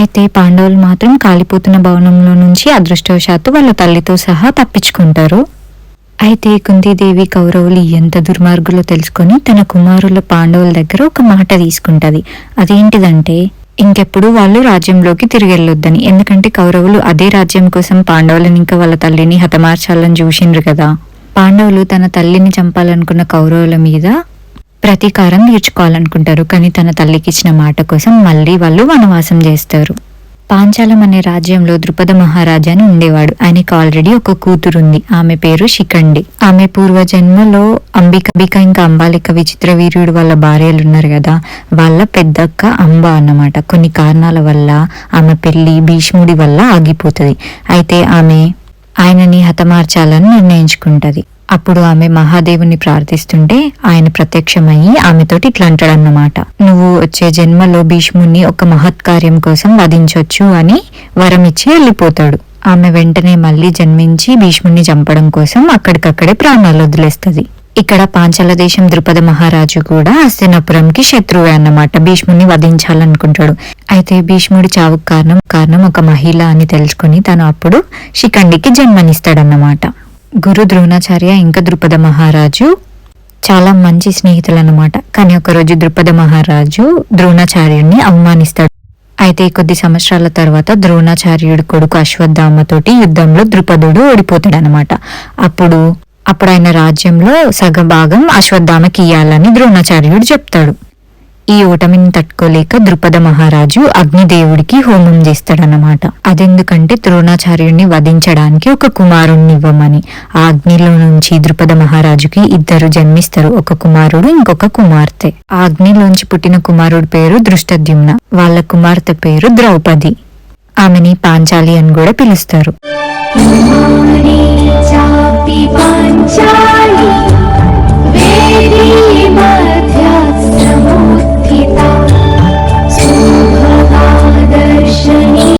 అయితే పాండవులు మాత్రం కాలిపోతున్న భవనంలో నుంచి అదృష్టవశాత్తు వాళ్ళ తల్లితో సహా తప్పించుకుంటారు. అయితే కుంతీదేవి కౌరవులు ఎంత దుర్మార్గులో తెలుసుకొని తన కుమారుల పాండవుల దగ్గర ఒక మాట తీసుకుంటది. అదేంటిదంటే ఇంకెప్పుడు వాళ్ళు రాజ్యంలోకి తిరిగి వెళ్ళొద్దని. ఎందుకంటే కౌరవులు అదే రాజ్యం కోసం పాండవులను ఇంకా వాళ్ళ తల్లిని హతమార్చాలని చూసిండ్రు కదా. పాండవులు తన తల్లిని చంపాలనుకున్న కౌరవుల మీద ప్రతీకారం తీర్చుకోవాలనుకుంటారు. కానీ తన తల్లికి ఇచ్చిన మాట కోసం మళ్ళీ వాళ్ళు వనవాసం చేస్తారు. పాంచాలం అనే రాజ్యంలో ద్రుపద మహారాజా అని ఉండేవాడు. ఆయనకు ఆల్రెడీ ఒక కూతురు ఉంది. ఆమె పేరు శిఖండి. ఆమె పూర్వజన్మలో అంబిక ఇంకా అంబాలిక విచిత్ర వీర్యుడు వాళ్ళ భార్యలు ఉన్నారు కదా, వాళ్ళ పెద్దక్క అంబ అన్నమాట. కొన్ని కారణాల వల్ల ఆమె పెళ్లి భీష్ముడి వల్ల ఆగిపోతుంది. అయితే ఆమె ఆయనని హతమార్చాలని నిర్ణయించుకుంటది. అప్పుడు ఆమె మహాదేవుని ప్రార్థిస్తుంటే ఆయన ప్రత్యక్షమయ్యి ఆమెతోటి ఇట్లా అంటాడన్నమాట, నువ్వు వచ్చే జన్మలో భీష్ముని ఒక మహత్కార్యం కోసం వధించొచ్చు అని వరం ఇచ్చి వెళ్ళిపోతాడు. ఆమె వెంటనే మళ్ళీ జన్మించి భీష్ముని చంపడం కోసం అక్కడికక్కడే ప్రాణాలు వదిలేస్తుంది. ఇక్కడ పాంచాల దేశం ద్రుపద మహారాజు కూడా హస్తినాపురంకి శత్రువే అన్నమాట. భీష్ముని వధించాలనుకుంటాడు. అయితే భీష్ముడి చావుకు కారణం ఒక మహిళ అని తెలుసుకుని తను అప్పుడు శిఖండికి జన్మనిస్తాడన్నమాట. గురు ద్రోణాచార్య ఇంకా ద్రుపద మహారాజు చాలా మంచి స్నేహితులు అన్నమాట. కానీ ఒకరోజు ద్రుపద మహారాజు ద్రోణాచార్యుడిని అవమానిస్తాడు. అయితే కొద్ది సంవత్సరాల తర్వాత ద్రోణాచార్యుడి కొడుకు అశ్వత్థామతోటి యుద్ధంలో ద్రుపదుడు ఓడిపోతాడు అనమాట. అప్పుడు ఆయన రాజ్యంలో సగభాగం అశ్వత్థామకి ఇయ్యాలని ద్రోణాచార్యుడు చెప్తాడు. ఈ ఓటమిని తట్టుకోలేక ద్రుపద మహారాజు అగ్నిదేవుడికి హోమం చేస్తాడనమాట. అదెందుకంటే ద్రోణాచార్యుడిని వధించడానికి ఒక కుమారుణ్ణి ఇవ్వమని. ఆ అగ్నిలో నుంచి ద్రుపద మహారాజుకి ఇద్దరు జన్మిస్తారు, ఒక కుమారుడు ఇంకొక కుమార్తె. ఆ అగ్నిలోంచి పుట్టిన కుమారుడి పేరు దృష్టద్యుమ్న, వాళ్ళ కుమార్తె పేరు ద్రౌపది. ఆమెని పాంచాలి అని కూడా పిలుస్తారు. చాపి పాంచాలి